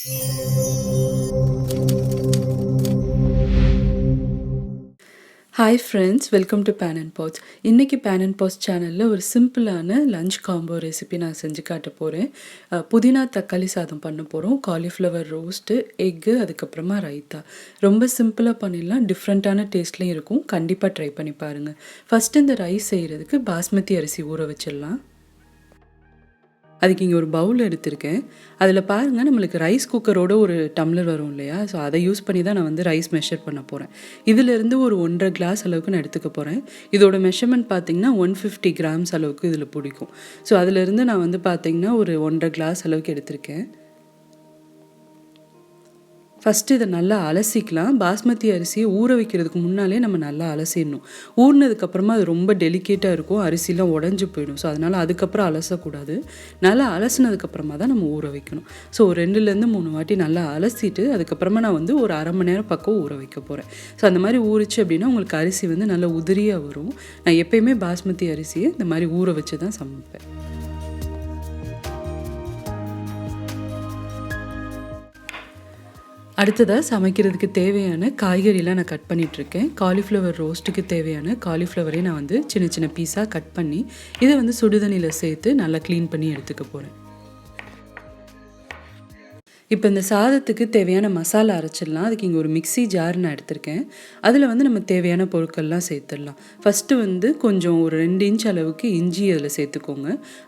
Hi friends, welcome to pan and pots. இன்றைக்கி pan and pots சேனலில் ஒரு சிம்பிளான லஞ்ச் காம்போ ரெசிபி நான் செஞ்சு காட்ட போகிறேன். புதினா தக்காளி சாதம் பண்ண போகிறோம். காலிஃப்ளவர் ரோஸ்ட்டு, எக்கு, அதுக்கப்புறமா ரைத்தா. ரொம்ப சிம்பிளாக பண்ணிடலாம், டிஃப்ரெண்ட்டான டேஸ்ட்லேயும் இருக்கும். கண்டிப்பாக ட்ரை பண்ணி பாருங்கள். ஃபஸ்ட்டு இந்த ரைஸ் செய்கிறதுக்கு பாஸ்மதி அரிசி ஊற வச்சிடலாம். அதுக்கு இங்கே ஒரு பவுல் எடுத்திருக்கேன். அதில் பாருங்கள், நம்மளுக்கு ரைஸ் குக்கரோட ஒரு டம்ளர் வரும் இல்லையா? ஸோ அதை யூஸ் பண்ணி தான் நான் வந்து ரைஸ் மெஷர் பண்ண போகிறேன். இதிலேருந்து ஒரு 1.5 கிளாஸ் அளவுக்கு நான் எடுத்துக்க போகிறேன். இதோட மெஷர்மெண்ட் பார்த்திங்கன்னா 150 கிராம்ஸ் அளவுக்கு இதில் பிடிக்கும். ஸோ அதிலேருந்து நான் வந்து பார்த்திங்கன்னா ஒரு 1.5 கிளாஸ் அளவுக்கு எடுத்திருக்கேன். ஃபஸ்ட்டு இதை நல்லா அலசிக்கலாம். பாஸ்மதி அரிசியை ஊற வைக்கிறதுக்கு முன்னாலே நம்ம நல்லா அலசிடணும். ஊறினதுக்கப்புறமா அது ரொம்ப டெலிகேட்டாக இருக்கும், அரிசிலாம் உடஞ்சி போயிடும். ஸோ அதனால் அதுக்கப்புறம் அலசக்கூடாது. நல்லா அலசினதுக்கப்புறமா தான் நம்ம ஊற வைக்கணும். ஸோ ஒரு 2லேருந்து 3 வாட்டி நல்லா அலசிட்டு அதுக்கப்புறமா நான் வந்து ஒரு அரை மணி நேரம் பக்கம் ஊற வைக்க போகிறேன். ஸோ அந்த மாதிரி ஊறிச்சு அப்படின்னா உங்களுக்கு அரிசி வந்து நல்லா உதிரியாக வரும். நான் எப்போயுமே பாஸ்மதி அரிசியை இந்த மாதிரி ஊற வச்சு தான் சமைப்பேன். அடுத்ததாக சமைக்கிறதுக்கு தேவையான காய்கறிலாம் நான் கட் பண்ணிகிட்ருக்கேன். காலிஃப்ளவர் ரோஸ்ட்டுக்கு தேவையான காலிஃப்ளவரே நான் வந்து சின்ன சின்ன பீஸாக கட் பண்ணி இதை வந்து சுடுதண்ணியில் சேர்த்து நல்லா க்ளீன் பண்ணி எடுத்துக்க போகிறேன். இப்போ இந்த சாதத்துக்கு தேவையான மசாலா அரைச்சிடலாம். அதுக்கு இங்கே ஒரு மிக்ஸி ஜார் நான் எடுத்திருக்கேன். அதில் வந்து நம்ம தேவையான பொருட்கள்லாம் சேர்த்துடலாம். ஃபஸ்ட்டு வந்து கொஞ்சம் ஒரு 2 இன்ச் அளவுக்கு இஞ்சி அதில் சேர்த்துக்கோங்க.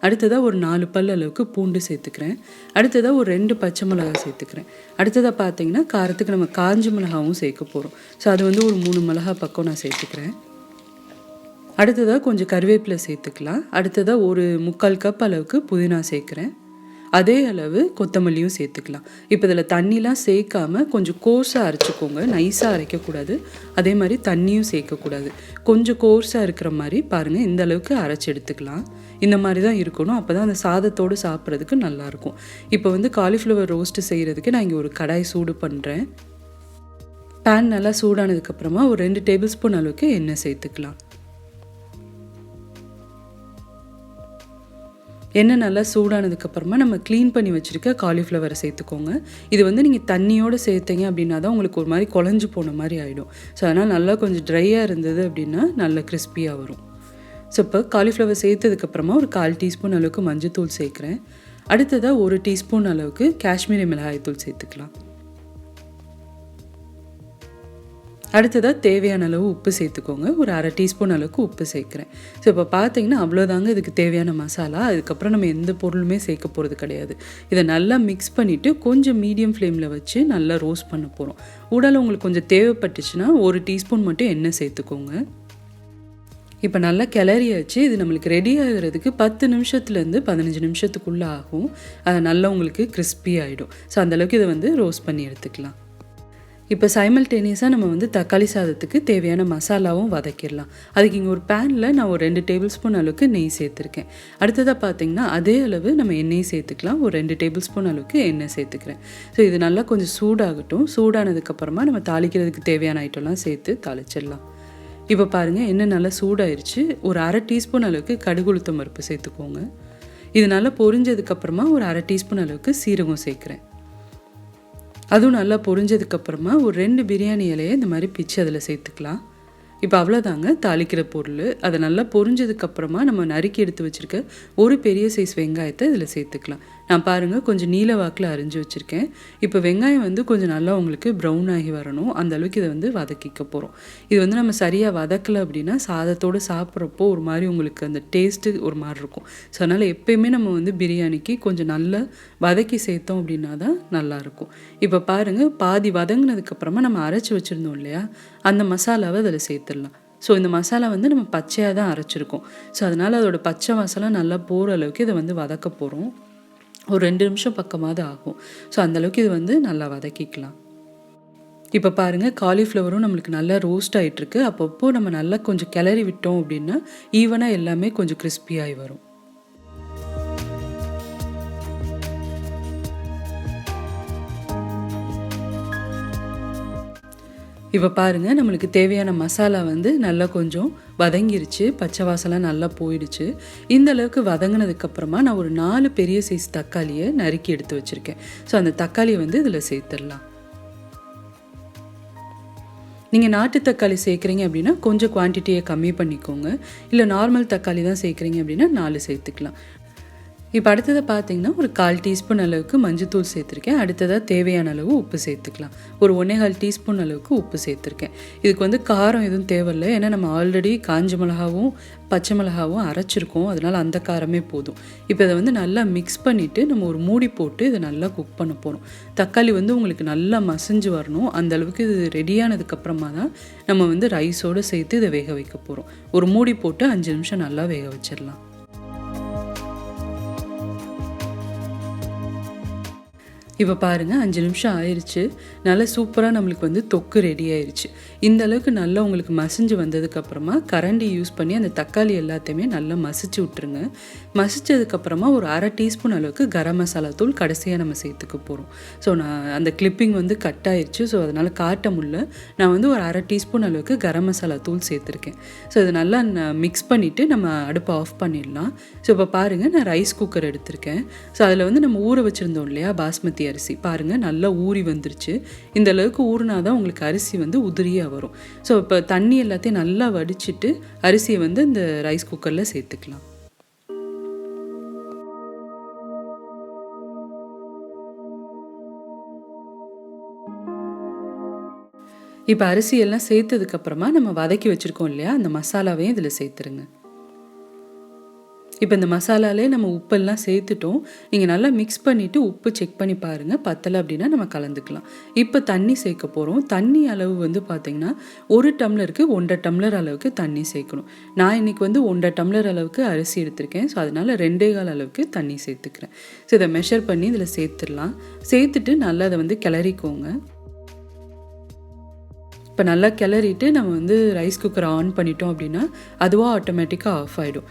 அடுத்ததாக ஒரு 4 பல் அளவுக்கு பூண்டு சேர்த்துக்கிறேன். அடுத்ததாக ஒரு 2 பச்சை மிளகாய் சேர்த்துக்கிறேன். அடுத்ததாக பார்த்தீங்கன்னா காரத்துக்கு நம்ம காஞ்ச மிளகாவும் சேர்க்க போகிறோம். ஸோ அது வந்து ஒரு 3 மிளகா பக்கம் நான் சேர்த்துக்கிறேன். அடுத்ததாக கொஞ்சம் கருவேப்பிலை சேர்த்துக்கலாம். அடுத்ததாக ஒரு 3/4 கப் அளவுக்கு புதினா சேர்க்குறேன். அதே அளவு கொத்தமல்லியும் சேர்த்துக்கலாம். இப்போ இதில் தண்ணிலாம் சேர்க்காம கொஞ்சம் கோர்ஸாக அரைச்சிக்கோங்க. நைஸாக அரைக்கக்கூடாது, அதே மாதிரி தண்ணியும் சேர்க்கக்கூடாது. கொஞ்சம் கோர்ஸாக இருக்கிற மாதிரி பாருங்கள், இந்த அளவுக்கு அரைச்சி எடுத்துக்கலாம். இந்த மாதிரி தான் இருக்கணும். அப்போ தான் அந்த சாதத்தோடு சாப்பிட்றதுக்கு நல்லாயிருக்கும். இப்போ வந்து காலிஃப்ளவர் ரோஸ்ட்டு செய்கிறதுக்கு நான் இங்கே ஒரு கடாய் சூடு பண்ணுறேன். பேன் நல்லா சூடானதுக்கப்புறமா ஒரு 2 டேபிள் ஸ்பூன் அளவுக்கு எண்ணெய் சேர்த்துக்கலாம். எண்ணெய் நல்லா சூடானதுக்கப்புறமா நம்ம க்ளீன் பண்ணி வச்சுருக்க காலிஃப்ளவரை சேர்த்துக்கோங்க. இது வந்து நீங்கள் தண்ணியோடு சேர்த்தீங்க அப்படின்னா தான் உங்களுக்கு ஒரு மாதிரி குழஞ்சி போன மாதிரி ஆகிடும். ஸோ அதனால் நல்லா கொஞ்சம் ட்ரையாக இருந்தது அப்படின்னா நல்லா கிறிஸ்பியாக வரும். ஸோ இப்போ காலிஃப்ளவர் சேர்த்ததுக்கப்புறமா ஒரு 1/4 டீஸ்பூன் அளவுக்கு மஞ்சள்தூள் சேர்க்குறேன். அடுத்ததாக 1 டீஸ்பூன் அளவுக்கு காஷ்மீரி மிளகாய் தூள் சேர்த்துக்கலாம். அடுத்ததாக தேவையான அளவு உப்பு சேர்த்துக்கோங்க. ஒரு 1/2 டீஸ்பூன் அளவுக்கு உப்பு சேர்க்குறேன். ஸோ இப்போ பார்த்தீங்கன்னா அவ்வளோதாங்க இதுக்கு தேவையான மசாலா. அதுக்கப்புறம் நம்ம எந்த பொருளுமே சேர்க்க போகிறது கிடையாது. இதை நல்லா மிக்ஸ் பண்ணிவிட்டு கொஞ்சம் மீடியம் ஃப்ளேமில் வச்சு நல்லா ரோஸ்ட் பண்ண போகிறோம். உடல் உங்களுக்கு கொஞ்சம் தேவைப்பட்டுச்சுன்னா 1 டீஸ்பூன் மட்டும் எண்ணெய் சேர்த்துக்கோங்க. இப்போ நல்லா கிளறியாச்சு. இது நம்மளுக்கு ரெடி ஆகிறதுக்கு 10 நிமிஷத்துலேருந்து 15 நிமிஷத்துக்குள்ளே ஆகும். நல்லா உங்களுக்கு கிறிஸ்பி ஆகிடும். ஸோ அந்தளவுக்கு இதை வந்து ரோஸ்ட் பண்ணி எடுத்துக்கலாம். இப்போ சைமல்டேனியஸாக நம்ம வந்து தக்காளி சாதத்துக்கு தேவையான மசாலாவும் வதக்கிடலாம். அதுக்கு இங்கே ஒரு பேனில் நான் ஒரு 2 டேபிள் ஸ்பூன் அளவுக்கு நெய் சேர்த்துருக்கேன். அடுத்ததாக பார்த்திங்கன்னா அதே அளவு நம்ம எண்ணெய் சேர்த்துக்கலாம். ஒரு 2 டேபிள் ஸ்பூன் அளவுக்கு எண்ணெய் சேர்த்துக்கிறேன். ஸோ இது நல்லா கொஞ்சம் சூடாகட்டும். சூடானதுக்கப்புறமா நம்ம தாளிக்கிறதுக்கு தேவையான ஐட்டம்லாம் சேர்த்து தாளிச்சிடலாம். இப்போ பாருங்கள், எண்ணெய் நல்லா சூடாயிருச்சு. ஒரு 1/2 டீஸ்பூன் அளவுக்கு கடுகு உளுத்தம் பருப்பு சேர்த்துக்கோங்க. இது நல்லா பொரிஞ்சதுக்கப்புறமா ஒரு 1/2 டீஸ்பூன் அளவுக்கு சீரகம் சேர்க்குறேன். அதுவும் நல்லா பொரிஞ்சதுக்கப்புறமா ஒரு 2 பிரியாணி இலையை இந்த மாதிரி பிச்சு அதில் சேர்த்துக்கலாம். இப்போ அவ்வளோதாங்க தாளிக்கிற பொருள். அதை நல்லா பொரிஞ்சதுக்கப்புறமா நம்ம நறுக்கி எடுத்து வச்சுருக்க ஒரு பெரிய சைஸ் வெங்காயத்தை இதில் சேர்த்துக்கலாம். நான் பாருங்கள் கொஞ்சம் நீல வாக்கில் அரிஞ்சு வச்சுருக்கேன். இப்போ வெங்காயம் வந்து கொஞ்சம் நல்லா உங்களுக்கு ப்ரௌன் ஆகி வரணும். அந்த அளவுக்கு இதை வந்து வதக்கிக்க போகிறோம். இது வந்து நம்ம சரியாக வதக்கலை அப்படின்னா சாதத்தோடு சாப்பிட்றப்போ ஒரு மாதிரி உங்களுக்கு அந்த டேஸ்ட்டு ஒரு மாதிரி இருக்கும். ஸோ அதனால் எப்போயுமே நம்ம வந்து பிரியாணிக்கு கொஞ்சம் நல்லா வதக்கி சேர்த்தோம் அப்படின்னா தான் நல்லாயிருக்கும். இப்போ பாருங்கள், பாதி வதங்கினதுக்கப்புறமா நம்ம அரைச்சி வச்சுருந்தோம் இல்லையா, அந்த மசாலாவை அதில் சேர்த்துடலாம். ஸோ இந்த மசாலா வந்து நம்ம பச்சையாக தான் அரைச்சிருக்கோம். ஸோ அதனால் அதோட பச்சை மசாலா நல்லா போகிற அளவுக்கு இதை வந்து வதக்க போகிறோம். ஒரு 2 நிமிஷம் பக்கமாவது ஆகும். ஸோ அந்தளவுக்கு இது வந்து நல்லா வதக்கிக்கலாம். இப்போ பாருங்கள், காலிஃப்ளவரும் நம்மளுக்கு நல்லா ரோஸ்ட் ஆகிட்டுருக்கு. அப்பப்போ நம்ம நல்லா கொஞ்சம் கிளறி விட்டோம் அப்படின்னா ஈவனாக எல்லாமே கொஞ்சம் கிறிஸ்பியாகி வரும். இப்போ பாருங்கள், நம்மளுக்கு தேவையான மசாலா வந்து நல்லா கொஞ்சம் வதங்கிருச்சு, பச்சை வாசலாம் நல்லா போயிடுச்சு. இந்த அளவுக்கு வதங்கினதுக்கப்புறமா நான் ஒரு 4 பெரிய சைஸ் தக்காளியை நறுக்கி எடுத்து வச்சுருக்கேன். ஸோ அந்த தக்காளியை வந்து இதில் சேர்த்துடலாம். நீங்கள் நாட்டு தக்காளி சேர்க்குறீங்க அப்படின்னா கொஞ்சம் குவான்டிட்டியை கம்மி பண்ணிக்கோங்க. இல்லை நார்மல் தக்காளி தான் சேர்க்குறீங்க அப்படின்னா 4 சேர்த்துக்கலாம். இப்போ அடுத்ததை பார்த்தீங்கன்னா ஒரு 1/4 டீஸ்பூன் அளவுக்கு மஞ்சத்தூள் சேர்த்துருக்கேன். அடுத்ததாக தேவையான அளவு உப்பு சேர்த்துக்கலாம். ஒரு 1/4 டீஸ்பூன் அளவுக்கு உப்பு சேர்த்துருக்கேன். இதுக்கு வந்து காரம் எதுவும் தேவையில்லை, ஏன்னா நம்ம ஆல்ரெடி காஞ்ச மிளகாவும் பச்சை மிளகாவும் அரைச்சிருக்கோம், அதனால் அந்த காரமே போதும். இப்போ இதை வந்து நல்லா மிக்ஸ் பண்ணிவிட்டு நம்ம ஒரு மூடி போட்டு இதை நல்லா குக் பண்ண போகிறோம். தக்காளி வந்து உங்களுக்கு நல்லா மசிஞ்சு வரணும். அந்த அளவுக்கு இது ரெடியானதுக்கப்புறமா தான் நம்ம வந்து ரைஸோடு சேர்த்து இதை வேக வைக்க போகிறோம். ஒரு மூடி போட்டு 5 நிமிஷம் நல்லா வேக வச்சிடலாம். இப்போ பாருங்கள், 5 நிமிஷம் ஆயிடுச்சு. நல்லா சூப்பராக நம்மளுக்கு வந்து தொக்கு ரெடி ஆயிடுச்சு. இந்த அளவுக்கு நல்லா உங்களுக்கு மசிஞ்சு வந்ததுக்கப்புறமா கரண்டி யூஸ் பண்ணி அந்த தக்காளி எல்லாத்தையுமே நல்லா மசிச்சு விட்ருங்க. மசித்ததுக்கப்புறமா ஒரு 1/2 டீஸ்பூன் அளவுக்கு கரம் மசாலா தூள் கடைசியாக நம்ம சேர்த்துக்க போகிறோம். ஸோ நான் அந்த கிளிப்பிங் வந்து கட் ஆயிடுச்சு, ஸோ அதனால் காட்ட முடியல. நான் வந்து ஒரு 1/2 டீஸ்பூன் அளவுக்கு கரம் மசாலா தூள் சேர்த்துருக்கேன். ஸோ இதை நல்லா மிக்ஸ் பண்ணிவிட்டு நம்ம அடுப்பை ஆஃப் பண்ணிடலாம். ஸோ இப்போ பாருங்கள், நான் ரைஸ் குக்கர் எடுத்திருக்கேன். ஸோ அதில் வந்து நம்ம ஊற வச்சுருந்தோம் இல்லையா பாஸ்மதி அரிசி, பாருங்கள் நல்லா ஊறி வந்துருச்சு. இந்த அளவுக்கு ஊறினா தான் உங்களுக்கு அரிசி வந்து உதிரியாக வரும். ஸோ இப்போ தண்ணி எல்லாத்தையும் நல்லா வடிச்சிட்டு அரிசியை வந்து இந்த ரைஸ் குக்கரில் சேர்த்துக்கலாம். இப்போ அரிசி எல்லாம் சேர்த்ததுக்கப்புறமா நம்ம வதக்கி வச்சுருக்கோம் இல்லையா, அந்த மசாலாவையும் இதில் சேர்த்துருங்க. இப்போ இந்த மசாலாலே நம்ம உப்பெல்லாம் சேர்த்துட்டோம். நீங்கள் நல்லா மிக்ஸ் பண்ணிவிட்டு உப்பு செக் பண்ணி பாருங்கள். பத்தலை அப்படின்னா நம்ம கலந்துக்கலாம். இப்போ தண்ணி சேர்க்க போகிறோம். தண்ணி அளவு வந்து பார்த்திங்கன்னா 1 டம்ளருக்கு 1.5 டம்ளர் அளவுக்கு தண்ணி சேர்க்கணும். நான் இன்றைக்கி வந்து 1.5 டம்ளர் அளவுக்கு அரிசி எடுத்திருக்கேன். ஸோ அதனால் 2.25 அளவுக்கு தண்ணி சேர்த்துக்கிறேன். ஸோ இதை மெஷர் பண்ணி இதில் சேர்த்துடலாம். சேர்த்துட்டு நல்லா அதை வந்து கிளறிக்கோங்க. இப்போ நல்லா கிளறிட்டு நம்ம வந்து ரைஸ் குக்கரை ஆன் பண்ணிட்டோம் அப்படின்னா அதுவாக ஆட்டோமேட்டிக்காக ஆஃப் ஆகிடும்.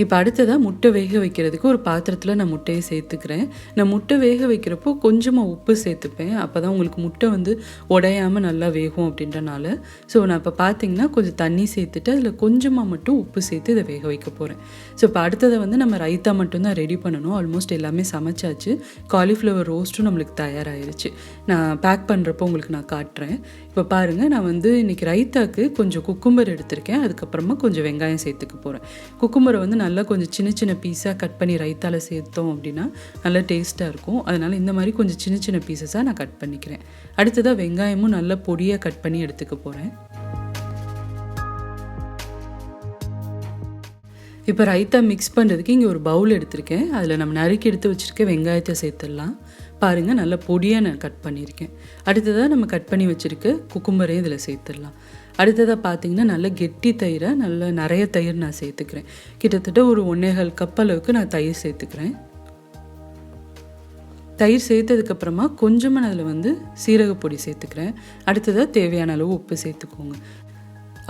இப்போ அடுத்ததாக முட்டை வேக வைக்கிறதுக்கு ஒரு பாத்திரத்தில் நான் முட்டையை சேர்த்துக்கிறேன். நான் முட்டை வேக வைக்கிறப்போ கொஞ்சமாக உப்பு சேர்த்துப்பேன். அப்போ தான் உங்களுக்கு முட்டை வந்து உடையாமல் நல்லா வேகும் அப்படின்றனால. ஸோ நான் இப்போ பார்த்தீங்கன்னா கொஞ்சம் தண்ணி சேர்த்துட்டு அதில் கொஞ்சமாக மட்டும் உப்பு சேர்த்து இதை வேக வைக்க போகிறேன். ஸோ இப்போ அடுத்ததை வந்து நம்ம ரைத்தா மட்டும்தான் ரெடி பண்ணணும். ஆல்மோஸ்ட் எல்லாமே சமைச்சாச்சு. காலிஃப்ளவர் ரோஸ்ட்டும் நம்மளுக்கு தயாராகிருச்சு. நான் பேக் பண்ணுறப்போ உங்களுக்கு நான் காட்டுறேன். இப்போ பாருங்கள், நான் வந்து இன்றைக்கி ரைத்தாக்கு கொஞ்சம் குக்கும்பர் எடுத்திருக்கேன். அதுக்கப்புறமா கொஞ்சம் வெங்காயம் சேர்த்துக்க போகிறேன். குக்கும்பரை வந்து நல்லா கொஞ்சம் சின்ன சின்ன பீஸாக கட் பண்ணி ரைத்தாவில் சேர்த்தோம் அப்படின்னா நல்லா டேஸ்ட்டாக இருக்கும். அதனால் இந்த மாதிரி கொஞ்சம் சின்ன சின்ன பீஸஸாக நான் கட் பண்ணிக்கிறேன். அடுத்ததாக வெங்காயமும் நல்லா பொடியாக கட் பண்ணி எடுத்துக்க போகிறேன். இப்போ ரைத்தா மிக்ஸ் பண்ணுறதுக்கு இங்கே ஒரு பவுல் எடுத்திருக்கேன். அதில் நம்ம நறுக்கி எடுத்து வச்சுருக்க வெங்காயத்தை சேர்த்துடலாம். பாருங்கள், நல்லா பொடியாக நான் கட் பண்ணியிருக்கேன். அடுத்ததாக நம்ம கட் பண்ணி வச்சுருக்க குக்கும்பரையும் இதில் சேர்த்துடலாம். அடுத்ததாக பார்த்தீங்கன்னா நல்ல கெட்டி தயிரை நிறைய தயிர் நான் சேர்த்துக்கிறேன். கிட்டத்தட்ட ஒரு 1.25 கப் அளவுக்கு நான் தயிர் சேர்த்துக்கிறேன். தயிர் சேர்த்ததுக்கப்புறமா கொஞ்சமாக நான் அதில் வந்து சீரகப்பொடி சேர்த்துக்கிறேன். அடுத்ததாக தேவையான அளவு உப்பு சேர்த்துக்கோங்க.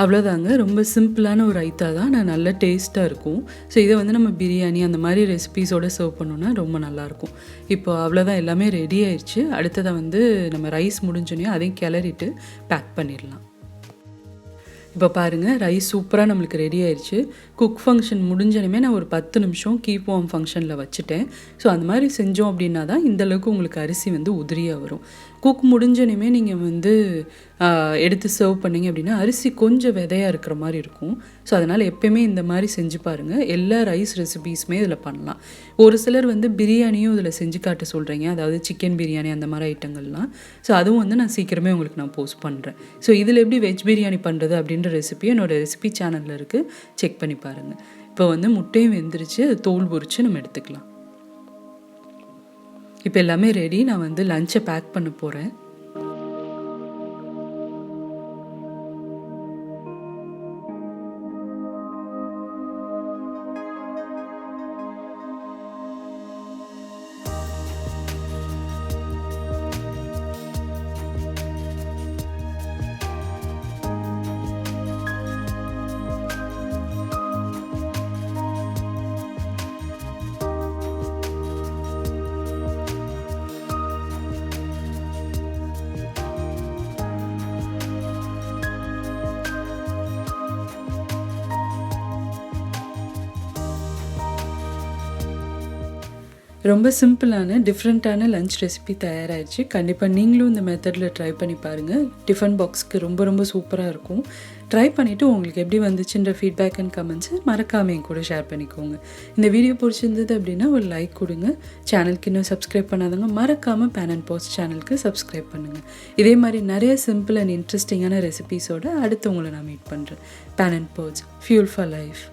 அவ்வளோதாங்க. ரொம்ப சிம்பிளான ஒரு ரைத்தா தான், நான் நல்ல டேஸ்ட்டாக இருக்கும். ஸோ இதை வந்து நம்ம பிரியாணி அந்த மாதிரி ரெசிபீஸோடு சர்வ் பண்ணோன்னா ரொம்ப நல்லாயிருக்கும். இப்போ அவ்வளோதான், எல்லாமே ரெடி ஆயிடுச்சு. அடுத்ததாக வந்து நம்ம ரைஸ் முடிஞ்சோன்னே அதையும் கிளறிட்டு பேக் பண்ணிடலாம். இப்போ பாருங்கள், ரைஸ் சூப்பராக நம்மளுக்கு ரெடி ஆயிடுச்சு. குக் ஃபங்க்ஷன் முடிஞ்சனுமே நான் ஒரு 10 நிமிஷம் கீப் வார்ம் ஃபங்க்ஷனில் வச்சுட்டேன். ஸோ அந்த மாதிரி செஞ்சோம் அப்படின்னா தான் இந்தளவுக்கு உங்களுக்கு அரிசி வந்து உதிரியாக வரும். குக் முடிஞ்சனுமே நீங்கள் வந்து எடுத்து சர்வ் பண்ணிங்க அப்படின்னா அரிசி கொஞ்சம் விதையாக இருக்கிற மாதிரி இருக்கும். ஸோ அதனால் எப்போயுமே இந்த மாதிரி செஞ்சு பாருங்கள். எல்லா ரைஸ் ரெசிபீஸுமே இதில் பண்ணலாம். ஒரு சிலர் வந்து பிரியாணியும் இதில் செஞ்சு காட்ட சொல்கிறீங்க, அதாவது சிக்கன் பிரியாணி அந்த மாதிரி ஐட்டங்கள்லாம். ஸோ அதுவும் வந்து நான் சீக்கிரமே உங்களுக்கு நான் போஸ்ட் பண்ணுறேன். ஸோ இதில் எப்படி வெஜ் பிரியாணி பண்ணுறது அப்படின்ற ரெசிபி என்னோடய ரெசிபி சேனலில் இருக்குது, செக் பண்ணி பாருங்கள். இப்போ வந்து முட்டையும் வெந்துருச்சு, அது தோல் பொரித்து நம்ம எடுத்துக்கலாம். இப்போ எல்லாமே ரெடி. நான் வந்து லஞ்சை பேக் பண்ண போகிறேன். ரொம்ப சிம்பிளான டிஃப்ரெண்ட்டான லஞ்ச் ரெசிபி தயாராகிடுச்சு. கண்டிப்பாக நீங்களும் இந்த மெத்தடில் ட்ரை பண்ணி பாருங்கள். டிஃபன் பாக்ஸ்க்கு ரொம்ப ரொம்ப சூப்பராக இருக்கும். ட்ரை பண்ணிவிட்டு உங்களுக்கு எப்படி வந்துச்சுன்ற ஃபீட்பேக் அண்ட் கமெண்ட்ஸை மறக்காமல் என் கூட ஷேர் பண்ணிக்கோங்க. இந்த வீடியோ பிடிச்சிருந்தது அப்படின்னா ஒரு லைக் கொடுங்க. சேனலுக்கு இன்னும் சப்ஸ்கிரைப் பண்ணாதவங்க மறக்காமல் பேன் அண்ட் பாட்ஸ் சேனலுக்கு சப்ஸ்கிரைப் பண்ணுங்கள். இதே மாதிரி நிறைய சிம்பிள் அண்ட் இன்ட்ரெஸ்டிங்கான ரெசிபீஸோடு அடுத்து உங்களை நான் மீட் பண்ணுறேன். Pan and pots, fuel for life.